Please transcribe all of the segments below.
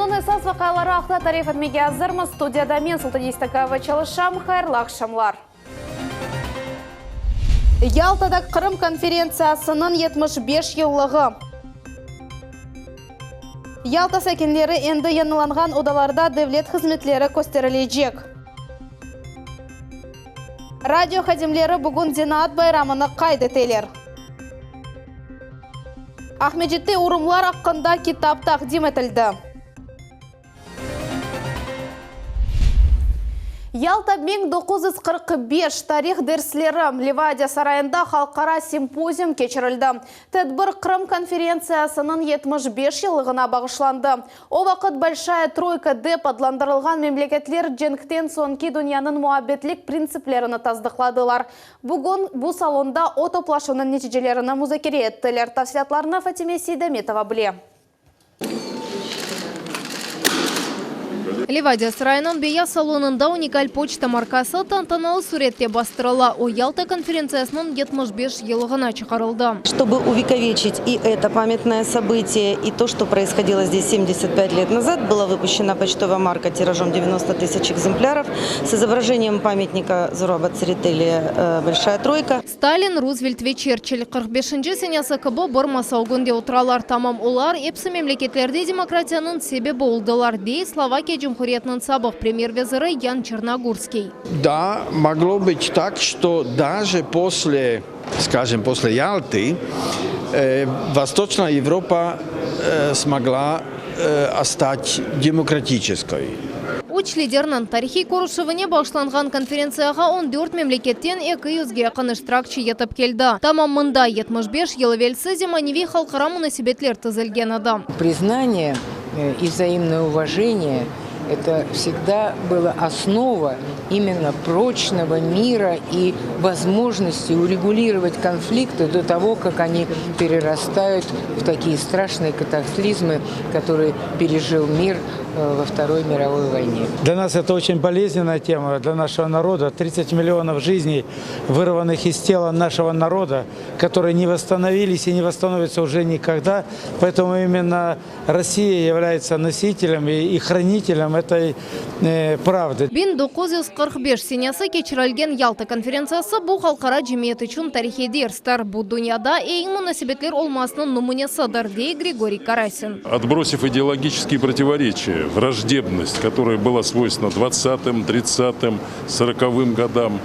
Күннің esas вақайлары ақта тариф әтмеге азырмыз. Студияда мен Султанистакова çalışам. Хайырлы ақшамлар. Ялтада Қырым конференциясының 75 жылығы. Ялта сәкенлері енді яныланған одаларда девлет қызметлері көстерілейджек. Радио хадимлері бүгін Зинаат байрамыны қайдетелер. Ахмеджетте урымлар аққында китап тақдим етілді. Ялта 1945 тарих дәрслері Ливадия сарайында халықара симпозиум кечірілді. Тәдбір Қырым конференциясының 75 жылығына бағышланды. О вақыт Большая Тройка деп адландырылған мемлекетлер женктен сонки дүнияның муаббетлік принциплеріні таздықладылар. Бүгін бұл салонда о топлашының нәтижелеріні музакире еттілер. Тafsilatlarını Фатиме Сейдаметова біле. Ливадия сарайының бея салонында уникаль почта маркасы тантаналы суретте бастырыла. О Ялта конференциясының 75 жылығына чықарылды. Чтобы увековечить и это памятное событие, и то, что происходило здесь 75 лет назад, была выпущена почтовая марка тиражом 90 тысяч экземпляров с изображением памятника Зураба Церетели «Большая Тройка». Сталин, Рузвельт ве Черчилль 45-ші сенясы кыбы бір масаугынде отыралар. Тамам олар епсі мемлекетлерде демократияның себебі олдылар. Дей Словакия Джумхуриятның сабық премьер-визиры Ян Черногорский. Да, могло быть так, что даже после, скажем, после Ялты, Восточная Европа смогла стать демократической. Уч лидернан тарихи көрішівіне башланған конференцияға 14 мемлекеттен 200-ге якын іштиракчы етіп келді. Тамам мында 75 ел велсі земаневи халқара мунасибетлер тізілген адам. Признание и взаимное уважение – это всегда была основа именно прочного мира и возможности урегулировать конфликты до того, как они перерастают в такие страшные катаклизмы, которые пережил мир во Второй мировой войне. Для нас это очень болезненная тема, для нашего народа. 30 миллионов жизней, вырванных из тела нашего народа, которые не восстановились и не восстановятся уже никогда. Поэтому именно Россия является носителем и хранителем этой правды. 1945 сенясы кечирилген Ялта конференциясы бұл халқара жемиет үшін тарихи дерстер. Бұл дүнияда ең мунасибетлер олмасының нумунясыдыр, дей Григорий Карасин. Отбросив идеологические противоречия, враждебность, которая была свойственна 20-м, 30-м, 40-м годам,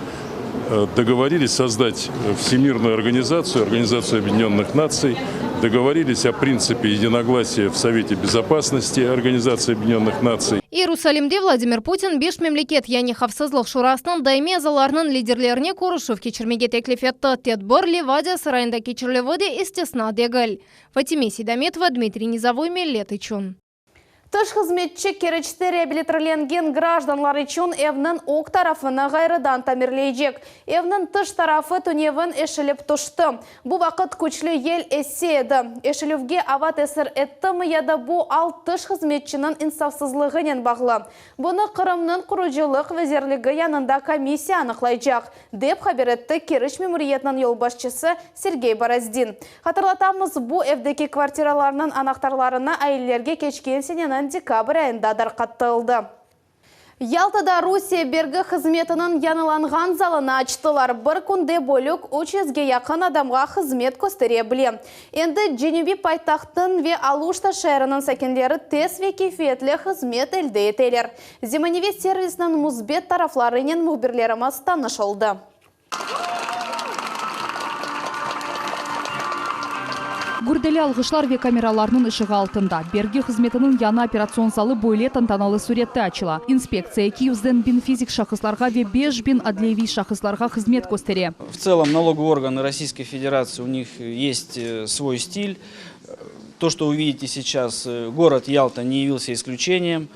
договорились создать Всемирную организацию, Организацию Объединенных Наций, договорились о принципе единогласия в Совете Безопасности Организации Объединенных Наций. Иерусалимде Владимир Путин 5 мемлекет яғни Хавсызлық шурасының даими азаларының лидерлеріне көрішіп кечірмеге теклиф етті. Тедбір Ливадия сарайында кечірлеводе истесна дегіл. Фатиме Сейдаметова, Дмитрий Низовой, Меллет Ичун. Тыш қызметчі керечті реабилитроленген гражданлар үшін евнің оқ тарафына ғайрыдан тамирлейджек. Евнің тыш тарафы түневін эшіліп тұшты. Бұл вақыт күчлі ел әседі. Эшілівге ават әсір әтті мұяда бұл ал тыш қызметчінің инсафсызлығынен бағлы. Бұны Қырымның құрыжылық везерлігі янында комиссия анықлайджақ, деп хабар етті Керіш мемориетінің елбасшысы Сергей Бороздин. Хатырлатамыз, бұл евдеки квартираларының анақтарларына әйелерге кечкен сененің декабрь айында дарқаттылды. Ялтада Русия бергі қызметінің яныланған залына ачтылар. Бір күнде бөлік 300-ге яқын адамға қызмет көстере біле. Енді Женеви пайтақтың ве Алушта шәрінің сәкенлері тез ве кефетлі қызмет әлді етелер. Земаневе сервисінің мұзбет тарафларының мұхбірлеріміз танышылды. Гүрделі алғышлар ве камераларының ышығы алтында. Бергі қызметінің яна операцион залы бойле тантаналы суретті ачыла. Инспекция 200 бин физик шахысларға ве 5 бин адлеви шахысларға қызмет көстере. В целом налоговые органы Российской Федерации, у них есть свой стиль. То, что вы видите сейчас, город Ялта не явился исключением.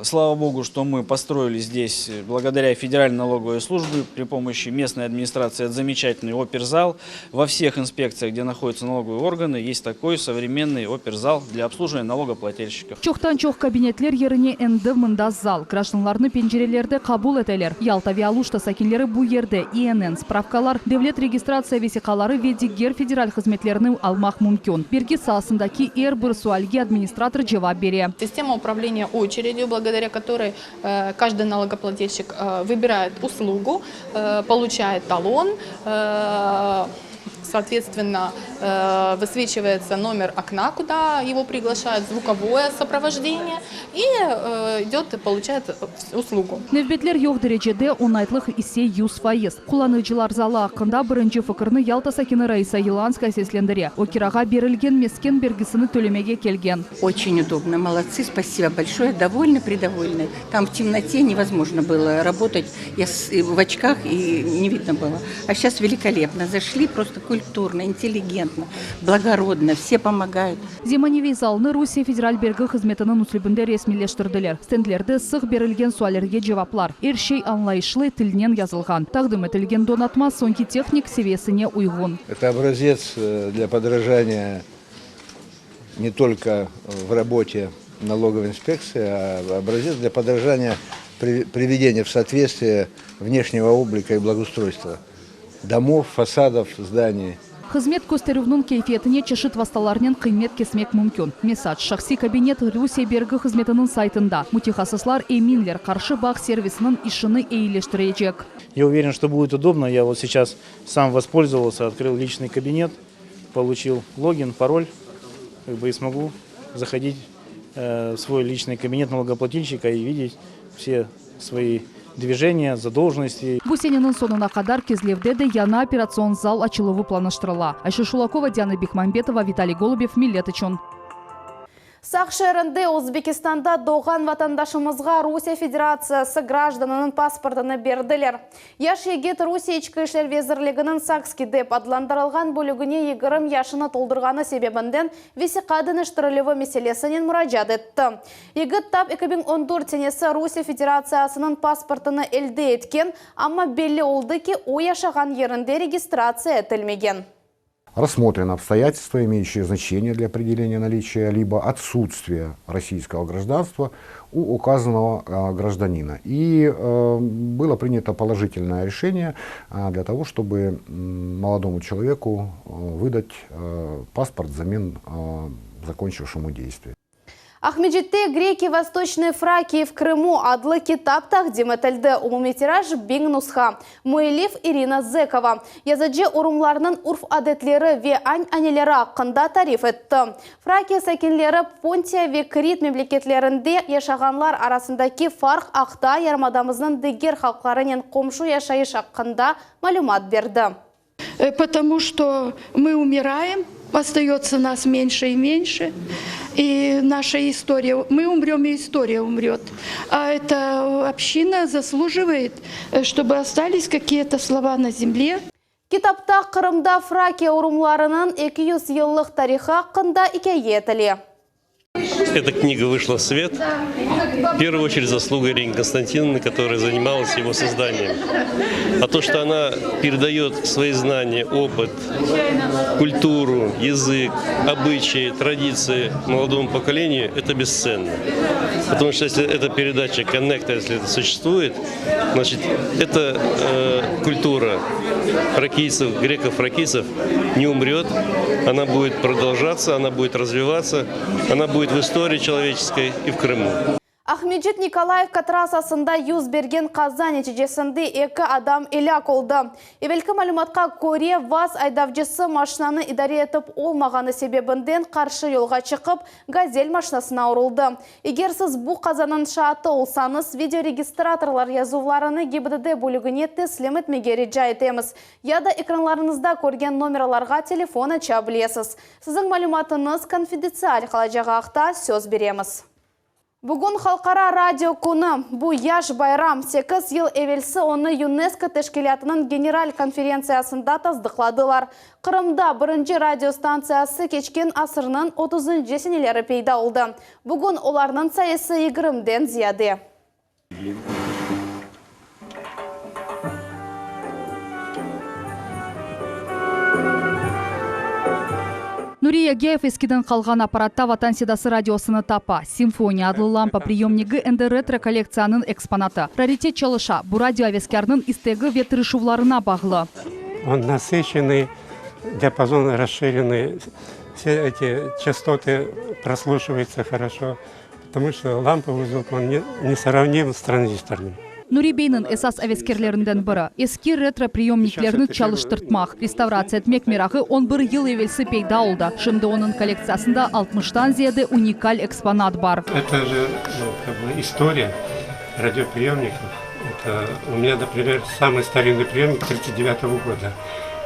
Слава Богу, что мы построили здесь, благодаря Федеральной налоговой службе, при помощи местной администрации, замечательный оперзал. Во всех инспекциях, где находятся налоговые органы, есть такой современный оперзал для обслуживания налогоплательщиков. Чоқтан-чоқ кабинетлер еріне әнді мындас зал. Гражданларны пенжерелерді қабул етелер. Ялта ве Алушта сәкенлері бұ ерді ИНН справкалар, девлет регистрация весиқалары ве диггер федераль қызметлерінің алмақ мүмкін. Берге сасы арасындаки эрбір суальге администратор жавап бере. Система управления очередью, благодаря которой каждый налогоплательщик выбирает услугу, получает талон, соответственно, высвечивается номер окна, куда его приглашают, звуковое сопровождение, и идет и получает услугу. Невбетлер йоқ дәрежеде онайтлық исе юз файыз. Куланыcılar залы ақында бірінші фықырны Ялта сакины Раиса Еланская сеслендіре. Окираға берілген мескен бергісіні төлемеге келген. Очень удобно, молодцы, спасибо большое, довольны, придовольны. Там в темноте невозможно было работать, я в очках и не видно было. А сейчас великолепно, зашли просто культурно, интеллигентно, благородно, все помогают. Земаневей залны Русия федераль бергі қызметінің үслібінде ресмилештірділер. Стендлерді сық берілген суалерге жаваплар. Ершей анлайшлы тілінен yazılған. Тағдым етілген донатма сонки техник севесіне уйғын. Это образец для подражания не только в работе налоговой инспекции, а образец для подражания приведения в соответствие внешнего облика и благоустройства домов, фасадов, зданий. Қызмет көстеруінің кейфетіне чешіт васталарнен қимет кесмек мүмкін. Месадж шақси кабинет Русия бергі қызметінің сайтында. Мутихасыслар Эминлер қаршы бақ сервисінің ишыны эйлештіречек. Я уверен, что будет удобно. Я вот сейчас сам воспользовался, открыл личный кабинет, получил логин, пароль, и смогу заходить в свой личный кабинет налогоплательщика и видеть все свои движения, задолженности. Бусенинің сонына қадар кезлевдеді яна операцион зал açылывы планыштырыла. Айша Шулакова, Диана Бекмамбетова, Виталий Голубев, Милет үшін. Сақ шерінде Өзбекистанда доған ватандашымызға Русия Федерациясы гражданының паспортыны берділер. Яш егет Русия ішкі ішлер везірлігінің Сакский деп адландырылған бөлігіне 20 яшыны толдырғаны себебінден весеқадын іштірілігі меселесінен мұражат етті. Егет тап 2014 тенесі Русия Федерациясының паспортыны әлді еткен, амма белі олды ки о яшаған ерінде регистрация етілмеген. Рассмотрены обстоятельства, имеющие значение для определения наличия либо отсутствия российского гражданства у указанного гражданина. И было принято положительное решение для того, чтобы молодому человеку выдать паспорт взамен закончившему действие. Ахмеджетте греки Восточной Фракии в Крыму адлы китап тақдим етілді. Умуми тираж бең нусха. Муэлиф Ирина Зекова. Язаджи урумларының урф адетлері ве ань-анелері ақында тариф етті. Фракия сәкенлері Понтия ве Крит мемлекетлерінде яшағанлар арасындаки фарқ ақта ярмадамызның дегер халқларының комшу яшайыш ақында малюмат берді. Потому что мы умираем, остается нас меньше и меньше. И наша история, мы умрем, и история умрет. А эта община заслуживает, чтобы остались какие-то слова на земле. Китапта Крымда Фракия урумларының 200 еллық тарихы ақында икәйетілі. Эта книга вышла в свет, в первую очередь заслуга Ирины Константиновны, которая занималась его созданием. А то, что она передает свои знания, опыт, культуру, язык, обычаи, традиции молодому поколению, это бесценно. Потому что если эта передача «Коннектор», если это существует, значит, эта культура фракийцев, греков-фракийцев не умрет, она будет продолжаться, она будет развиваться, она будет в истории человеческой и в Крыму. Ахмеджет Николаев катрасасында юз берген қаза нәтижесінде 2 адам елек олды. Евелкі мәліматқа көре ВАЗ айдавжысы машинаны идаре етіп олмағаны себебінден қаршы елға шығып, газель машинасына ұрылды. Егер сіз бұл қазанын шаты олсаңыз, видеорегистраторлар язуларыны ГИБДД бөлігіне теслим етмегері жайтеміз. Яда экранларыңызда көрген номерларға телефон аша білесіз. Сіздің мәліматыңыз конфиденциаль қалажаға ақта сөз береміз. Бүгін халқара радио күні. Бұл яш байрам 8 ел евелсі оны ЮНЕСКО тәшкілатының генераль конференциясында таздықладылар. Қырымда бірінші радиостанциясы кечкен асырының 30 жесенелері пейда олды. Бүгін оларның сайысы 20-ден зияды. Нурия Геев ескіден қалған аппаратта Ватан седасы радиосыны тапа. Симфония адлы лампа приемнигі энді ретро коллекцияның экспонаты. Раритет чалыша, бұл радиовескердің истегі ветрышувларына бағлы. Он насыщенный, диапазон расширенный, все эти частоты прослушиваются хорошо, потому что ламповый звук, он несравним с транзисторным. Нурибейнин эсас авескерлерінден бірі. Эски ретро-приемниклеріні чалыштыртмақ. Реставрация етмек мерағы он бір ел евелсі пейда олды. Шымды оның коллекциясында 60-тан зияды уникаль экспонат бар. Это же история радиоприемников. Это у меня, например, самый старинный приемник 1939 года.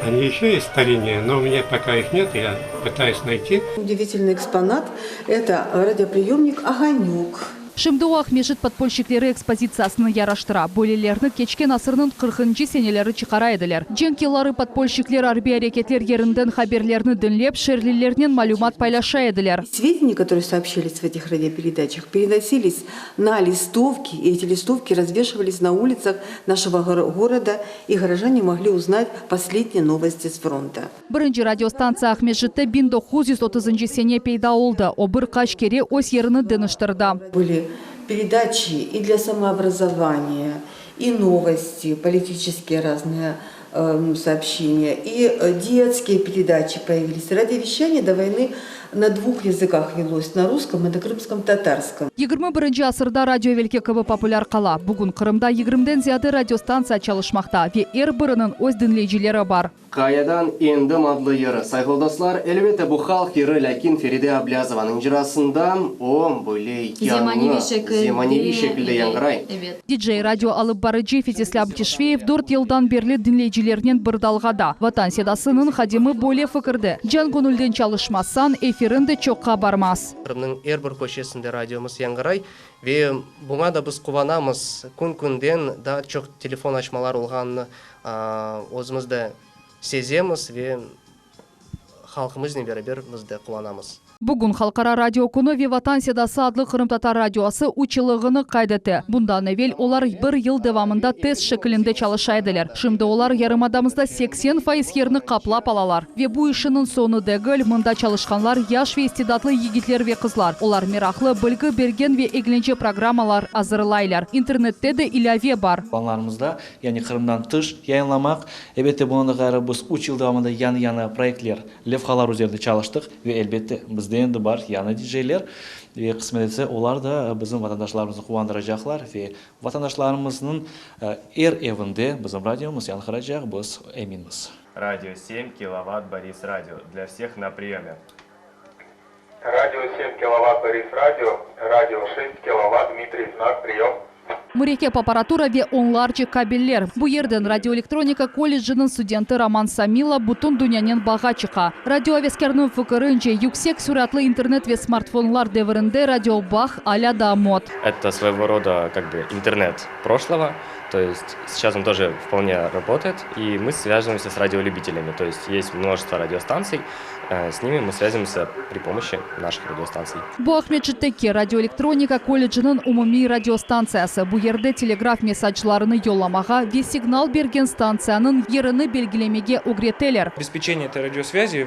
Они еще есть стариннее, но у меня пока их нет, я пытаюсь найти. Удивительный экспонат – это радиоприемник «Огонек». Шымдуақ межіт подпольщиклері экспозициясының яраштыра. Бөлелеріні кечкен асырының 40-нчы сенелері чықара еділер. Дженкелары подпольщиклер арби әрекетлер ерінден хаберлеріні дінлеп, шерлилерінен малюмат пайлаша еділер. Сведения, которые сообщались в этих радиопередачах, переносились на листовки, и эти листовки развешивались на улицах нашего города, и горожане могли узнать последние новости с фронта. Бірінші радиостанция межітті 1930 сене пейда олды. Обыр қашкере ось еріні дыныштырды. Были передачи и для самообразования, и новости, политические разные сообщения, и детские передачи появились. Радиовещание до войны на двух языках велось, на русском и на крымском татарском. 21-ші асырда радиовелке көбі популяр қала. Бүгін Қырымда 20-ден зияды радиостанция чалышмақта ве эр бірінің өз дінлейжілері бар. Каядан ендім адлы ері. Сайғылдаслар, әлбетте бұл халық ері Ләкин Фериде Аблязованың жырасында он бөлей Земаневи шекілді яңғырай. Диджей радио алып бары Джеффи Слябтишвеев 4 елдан берлі дінлейжілерінен бірдалғада. Ватан седасының хадимы боле фікірді. Жан көңілден чалышмасан эфирінде чоққа бармас. Қырымның әрбір көшесінде радиомыз яңғырай. Ве бұңа да біз қуванамыз. Күн-күнден да чоқ телефон ашмалар олғанны өзімізді сеземіз ве халқымызбен бәрібір бізді қуанамыз. Бүгін халқара радио күні Ватан седасы адлы Қырым татар радиосы учылығыны қайдеті. Бұндан әвел олар бір ел девамында тест шекілінде чалышайдылар. Шымды олар ярымадамызда 80% ерні қаплап алалар. Ве бұ ішінің соны дәгіл, мұнда чалышқанлар яш ве истидатлы егитлер ве қызлар. Олар мерақлы білгі берген ве егленче программалар азырлайлар. Интернетте де иләве бар. Планларымызда, яғни Қырымдан тыш яйынламақ, әбетте бұны ғайры біз үч ел девамында яны проектлер, левхалар үзерді чалыштық ве әлбетте бізде енді бар яны диджейлер. Қысметесе олар да біздің ватандашларымызды қуандыра жақлар. Ватандашларымыздың әр евінде біздің радиомыз яңқыра жақ біз әминміз. Радио 7 киловатт Борис Радио. Для всех на приеме. Радио 7 киловатт Борис Радио. Радио 6 киловатт Дмитрий Знак. Прием. Мурекеп аппаратура ве онларчы кабеллер. Бу ерден радиоэлектроника колледжінің студенті Роман Самила бутун дунянен баға чыға. Радиоавескерінің фікірінше юксек сүратлы интернет ве смартфонлар девірінде радиобах аля да мод. Это своего рода интернет прошлого. То есть сейчас он тоже вполне работает, и мы связываемся с радиолюбителями. То есть есть множество радиостанций, с ними мы связываемся при помощи наших радиостанций. Бу Ахметшитеке радиоэлектроника колледжінің умуми радиостанциясы. Бу ерде телеграф месседжларыны йолламаға ве сигнал берген станцияның еріні белгілемеге угретелер. Обеспечение этой радиосвязи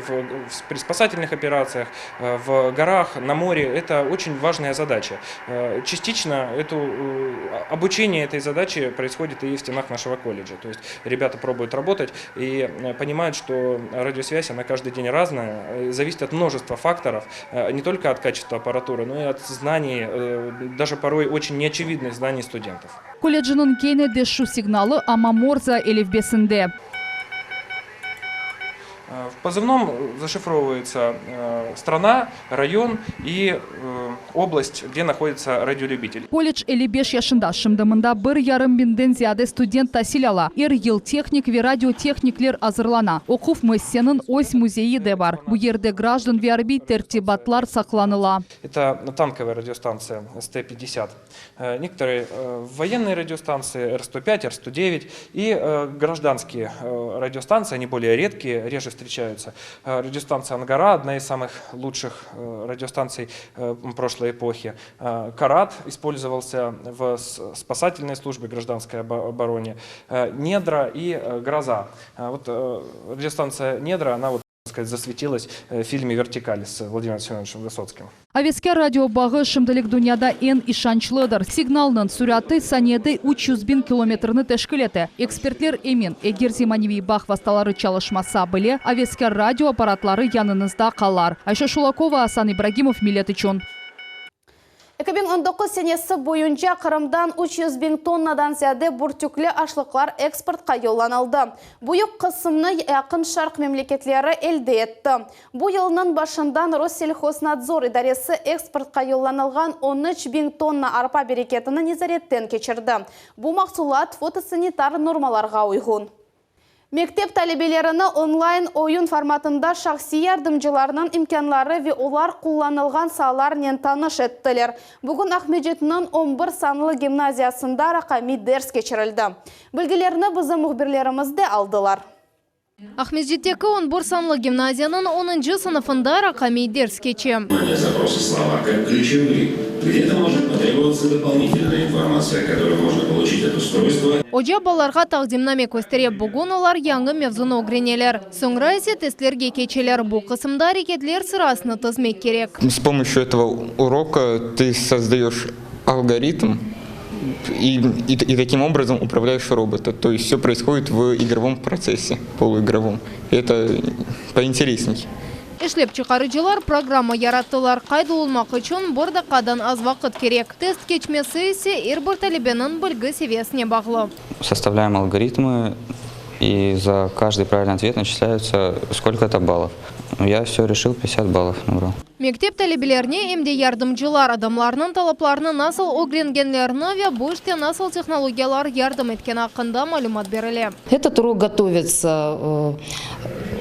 при спасательных операциях, в горах, на море – это очень важная задача. Частично обучение этой задачи происходит и в стенах нашего колледжа. То есть ребята пробуют работать и понимают, что радиосвязь, она каждый день разная, зависит от множества факторов, не только от качества аппаратуры, но и от знаний, даже порой очень неочевидных знаний студентов. Колледжінің кейне дешу сигналы Амаморза элифбесінде. В позывном зашифровывается страна, район и область, где находится радиолюбитель. Колледж элибеш яшында шымдымында 1,5 миңден зияде студент тасил ала. Ел техник ве радиотехниклер азырлана. Оқув миссияның ось музейі де бар. Бу ерде граждан ве арби тертибатлар сақланыла. Это танковая радиостанция СТ-50. Некоторые военные радиостанции Р-105, Р-109 и гражданские радиостанции, они более редкие, реже встречаются. Радиостанция «Ангара» – одна из самых лучших радиостанций прошлой эпохи. «Карат» использовался в спасательной службе гражданской обороне. «Недра» и «Гроза». Вот радиостанция «Недра», она сказать, засветилась в фильме «Вертикаль» с Владимиром Семеновичем Высоцким. Авеске радиобағы шымдылық дүнияда ен ишанчлыдыр. Сигналның сүряты санеды 300 000 километрны тәшкілеті. Экспертлер емен, егер земаневи бақ васталары чалышмаса біле, авеске радио аппаратлары янынызда қалар. Айша Шулакова, Асан Ибрагимов, Милет Ичон. 2019 сенесі бойынша Қырымдан 300 000 тоннадан зияде бүртүклі ашлықлар экспортқа yollanıldı. Бұйық қысымны яқын шарқ мемлекетлері әлде етті. Бұл елінің башындан Россельхознадзор идаресі экспортқа yollanılған 13 000 тонна арпа берекетіні незареттен кечірді. Бұл мақсулат фотосанитар нормаларға ұйғын. Мектеп талебелеріні онлайн ойын форматында шақси ярдымчыларының имканлары ве олар kullanılған саларнен таныш еттілер. Бүгін Ахмеджетінің 11 санлы гимназиясында рақами дәрс кечірілді. Білгілеріні біздің мұхбірлерімізде алдылар. Ахмеджеттегі 11 санлы гимназияның 10-шы сыныфында рақами дәрс кечі. Запросы словарка ключевые. Где-то может потребоваться дополнительная информация, которую можно получить от устройства. Оча баларға тақдимнаме көстере бүгін олар яңы мевзуны огренелер. Соңра есе тестлерге кечелер. Бұл қысымда әрекетлер сырасыны тызмек керек. С помощью этого урока ты создаешь алгоритм и таким образом управляешь робота. То есть все происходит в игровом процессе, полуигровом. Это поинтересней. Эшлеп чықарыcılar программа яраттылар. Қайды олмақ үшін борда қадан аз вақыт керек. Тест кечмесі есе әрбір талебенің білгі севесіне бағлы. Составляем алгоритмы, и за каждый правильный ответ начисляются сколько-то баллов. Я все решил, 50 баллов набрал. Мектеп талебелеріне емде ярдымчылар адамларының талапларының насыл огренгенлеріне ве бұште насыл технологиялар ярдым еткен ақында малюмат берілі. Этот урок готовится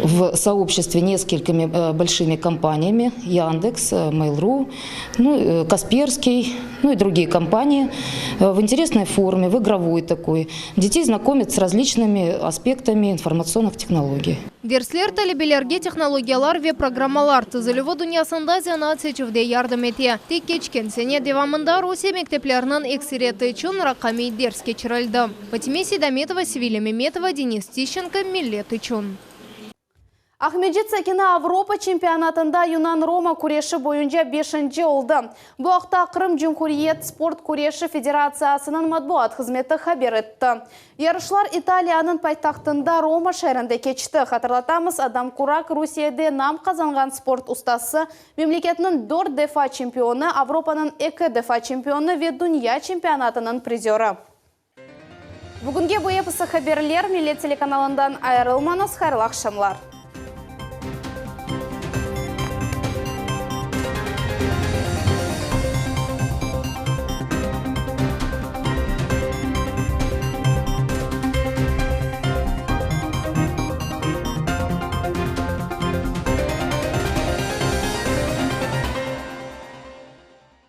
в сообществе несколькими большими компаниями, Яндекс, Mail.ru, Касперский, и другие компании, в интересной форме, в игровой такой. Детей знакомят с различными аспектами информационных технологий. Дерслер талебелерге технологиялар ве программалар тызылывы дүниясында зянат сечівде ярдым ете. Тек кечкен сене девамында Русия мектеплерінің эксиреті үшін рақами дерс кечірілді. Фатиме Седаметова, Севиля Меметова, Денис Тищенко, Милет Ичун. Ахмеджет Сакина Авропа чемпионатында Юнан-Рома күреші бойынша 5-ші олды. Бұл ақта Қырым Жүмхуриет спорт күреші федерациясының матбуат қызметі хабер етті. Ярышлар Италияның пайтақтында Рома шәрінде кечті. Хатырлатамыз, Адам Курак Русияде нам қазанған спорт ұстасы, мемлекетінің 4 дефа чемпионы, Авропаның 2 дефа чемпионы ве дүния чемпионатының призері. Бүгінге бұл епісі хаберлер Милет телеканалындан айырылманыз, хайырлы ақшамлар.